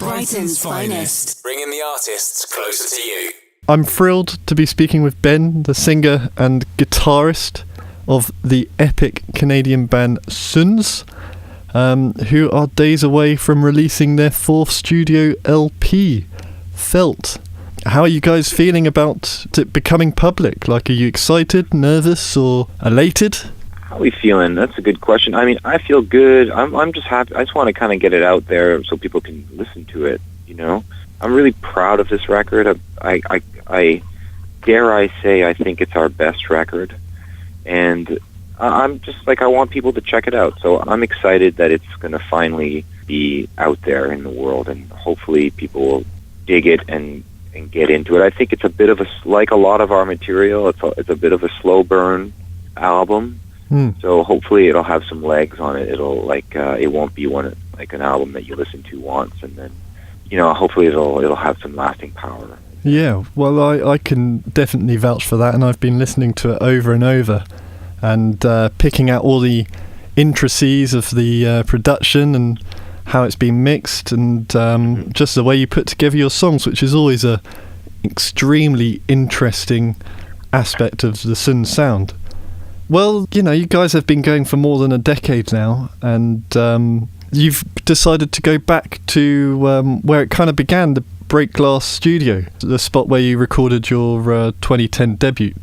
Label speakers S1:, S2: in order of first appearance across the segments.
S1: Brighton's finest.
S2: Bringing the artists closer to you.
S3: I'm thrilled to be speaking with Ben, the singer and guitarist of the epic Canadian band Suuns, who are days away from releasing their fourth studio LP, Felt. How are you guys feeling about it becoming public? Like, are you excited, nervous, or elated?
S4: How are we feeling? That's a good question. I mean, I feel good. I'm just happy. I just want to kind of get it out there so people can listen to it, you know? I'm really proud of this record. I dare I say I think it's our best record. And I'm just like, I want people to check it out. So I'm excited that it's going to finally be out there in the world, and hopefully people will dig it and get into it. I think it's a bit of like a lot of our material, it's a bit of a slow burn album. So hopefully it'll have some legs on it. It'll it won't be an album that you listen to once and then, you know, hopefully it'll have some lasting power.
S3: Yeah, well, I can definitely vouch for that, and I've been listening to it over and over and picking out all the intricacies of the production and how it's been mixed, and just the way you put together your songs, which is always a extremely interesting aspect of the Suuns sound. Well, you know, you guys have been going for more than a decade now, and you've decided to go back to where it kind of began, the Break Glass studio, the spot where you recorded your 2010 debut.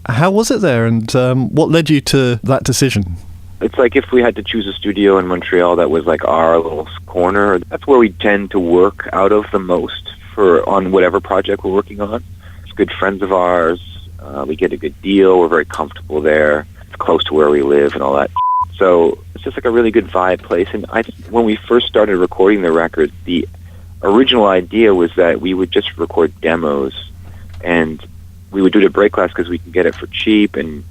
S3: How was it there, and what led you to that decision?
S4: It's like if we had to choose a studio in Montreal that was like our little corner, that's where we tend to work out of the most on whatever project we're working on. It's good friends of ours. We get a good deal. We're very comfortable there. It's close to where we live and all that. So it's just like a really good vibe place. And when we first started recording the record, the original idea was that we would just record demos, and we would do it at Break Glass because we can get it for cheap, and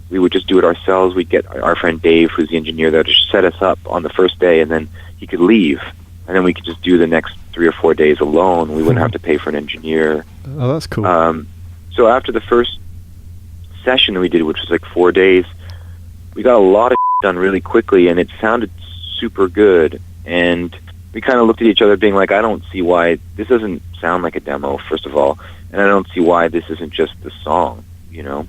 S4: we would just do it ourselves. We'd get our friend Dave, who's the engineer there, to set us up on the first day, and then he could leave. And then we could just do the next 3 or 4 days alone. We wouldn't have to pay for an engineer.
S3: Oh, that's cool.
S4: So after the first session that we did, which was like 4 days, we got a lot of done really quickly, and it sounded super good. And we kind of looked at each other being like, I don't see why this doesn't sound like a demo, first of all, and I don't see why this isn't just the song, you know?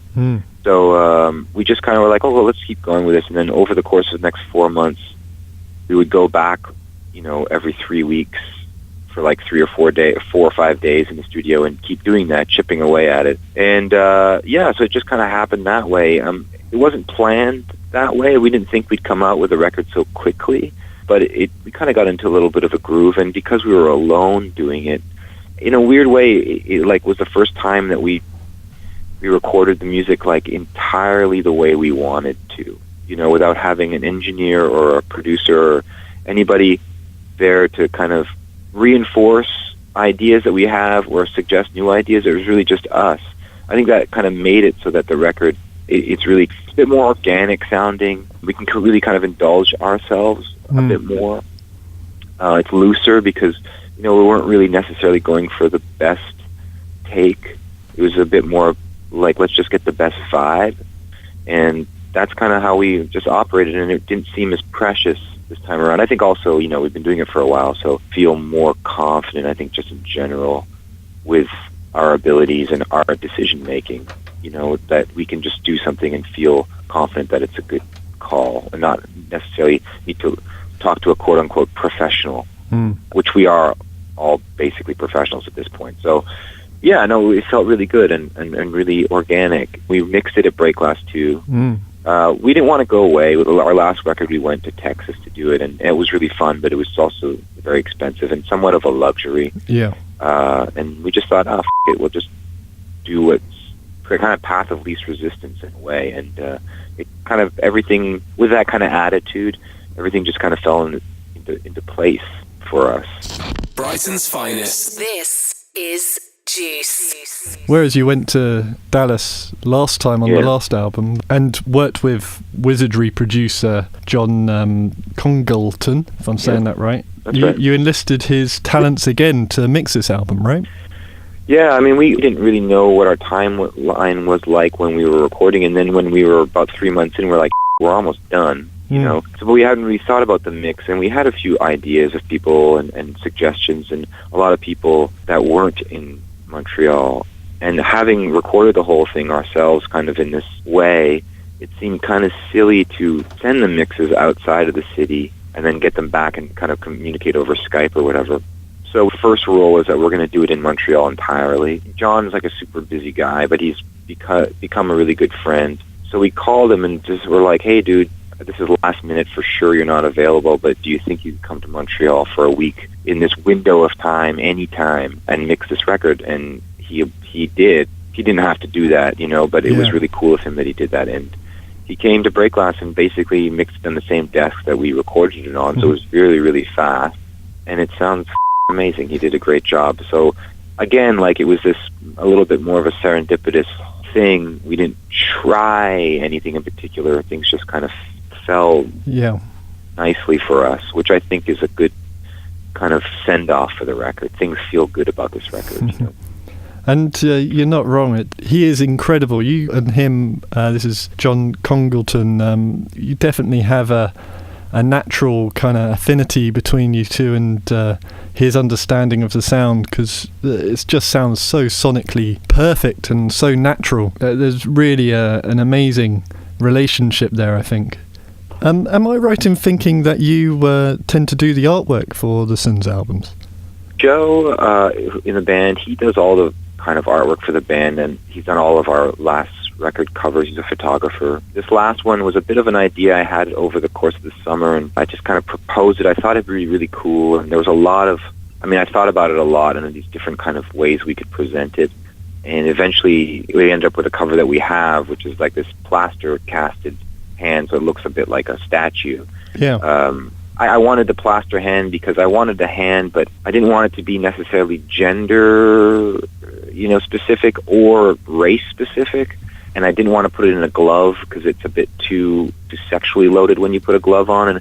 S4: So we just kind of were like, oh, well, let's keep going with this. And then over the course of the next 4 months, we would go back, you know, every 3 weeks for like 4 or 5 days in the studio and keep doing that, chipping away at it. And so it just kind of happened that way. It wasn't planned that way. We didn't think we'd come out with a record so quickly, but we kind of got into a little bit of a groove. And because we were alone doing it, in a weird way, it like was the first time that we recorded the music like entirely the way we wanted to, you know, without having an engineer or a producer or anybody there to kind of reinforce ideas that we have or suggest new ideas. It was really just us. I think that kind of made it so that the record, it's really a bit more organic sounding. We can really kind of indulge ourselves a bit more. It's looser because, you know, we weren't really necessarily going for the best take. It was a bit more like, let's just get the best vibe. And that's kind of how we just operated, and it didn't seem as precious this time around. I think also, you know, we've been doing it for a while, so feel more confident, I think, just in general with our abilities and our decision making, you know, that we can just do something and feel confident that it's a good call and not necessarily need to talk to a quote-unquote professional, which we are all basically professionals at this point. So, yeah, no, it felt really good and really organic. We mixed it at Break Glass too. We didn't want to go away. With our last record, we went to Texas to do it, and it was really fun, but it was also very expensive and somewhat of a luxury. Yeah. And we just thought, it, we'll just do what's kind of path of least resistance in a way. And it kind of, everything, with that kind of attitude, everything just kind of fell into place for us.
S2: Brighton's finest.
S1: This is Juice.
S3: Whereas you went to Dallas last time on the last album and worked with Wizardry producer John Congleton, if I'm saying that right.
S4: That's right.
S3: You enlisted his talents again to mix this album, right?
S4: Yeah, I mean, we didn't really know what our timeline was like when we were recording, and then when we were about 3 months in, we're like, we're almost done. you know. So, but we hadn't really thought about the mix, and we had a few ideas of people and suggestions, and a lot of people that weren't in Montreal. And having recorded the whole thing ourselves kind of in this way, it seemed kind of silly to send the mixes outside of the city and then get them back and kind of communicate over Skype or whatever. So first rule is that we're going to do it in Montreal entirely. John's like a super busy guy, but he's become a really good friend. So we called him and just were like, hey, dude, this is last minute, for sure you're not available, but do you think you could come to Montreal for a week in this window of time, anytime, and mix this record? And he did. He didn't have to do that, you know, but it was really cool of him that he did that. And he came to Break Glass and basically mixed it on the same desk that we recorded it on, so it was really, really fast. And it sounds amazing. He did a great job. So, again, like, it was this a little bit more of a serendipitous thing. We didn't try anything in particular. Things just kind of fell nicely for us, which I think is a good kind of send-off for the record. Things feel good about this record, you know?
S3: And you're not wrong. He is incredible. You and him, this is John Congleton, you definitely have a natural kind of affinity between you two, and his understanding of the sound, because it just sounds so sonically perfect and so natural. There's really an amazing relationship there, I think. Am I right in thinking that you tend to do the artwork for the Suuns albums?
S4: Joe, in the band, he does all the kind of artwork for the band, and he's done all of our last record covers. He's a photographer. This last one was a bit of an idea I had over the course of the summer, and I just kind of proposed it. I thought it'd be really cool, and there was a lot of, I thought about it a lot and these different kind of ways we could present it, and eventually we ended up with a cover that we have, which is like this plaster casted hand, so it looks a bit like a statue. I wanted the plaster hand because I wanted the hand, but I didn't want it to be necessarily gender, specific or race specific. And I didn't want to put it in a glove because it's a bit too sexually loaded when you put a glove on, and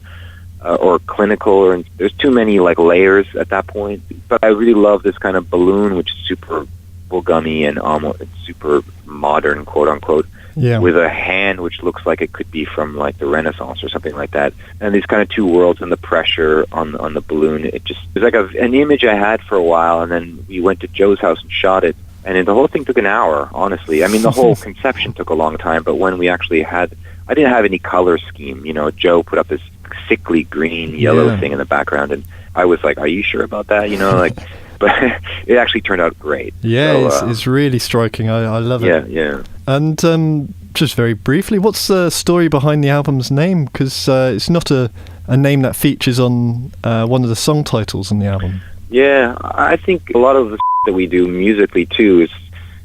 S4: or clinical, or there's too many like layers at that point. But I really love this kind of balloon, which is super bubblegummy and almost super modern, quote unquote. With a hand which looks like it could be from like the Renaissance or something like that, and these kind of two worlds and the pressure on the balloon. It was like an image I had for a while, and then we went to Joe's house and shot it, and the whole thing took an hour. Honestly, the whole conception took a long time, but when we actually I didn't have any color scheme. Joe put up this sickly green yellow thing in the background, and I was like, "Are you sure about that?" But it actually turned out great.
S3: It's really striking. I love it. And just very briefly, what's the story behind the album's name? Because it's not a name that features on one of the song titles on the album. Yeah,
S4: I think a lot of the that we do musically too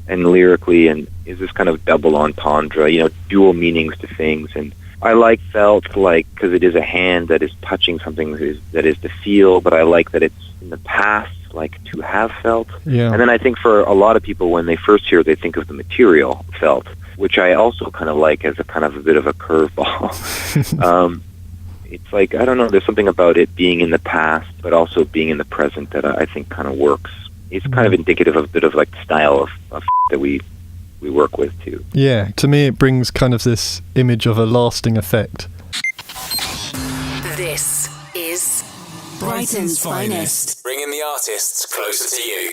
S4: and lyrically is this kind of double entendre, dual meanings to things. And I felt because it is a hand that is touching something that is to feel, but I like that it's in the past, to have felt. And then I think for a lot of people, when they first hear it, they think of the material felt, which I also kind of like as a kind of a bit of a curveball. It's I don't know, there's something about it being in the past, but also being in the present that I think kind of works. It's kind of indicative of a bit of the style of that we work with too. Yeah, to me it brings kind of this image of a lasting effect.
S1: This is Brighton's Finest.
S2: Bringing the artists closer to you.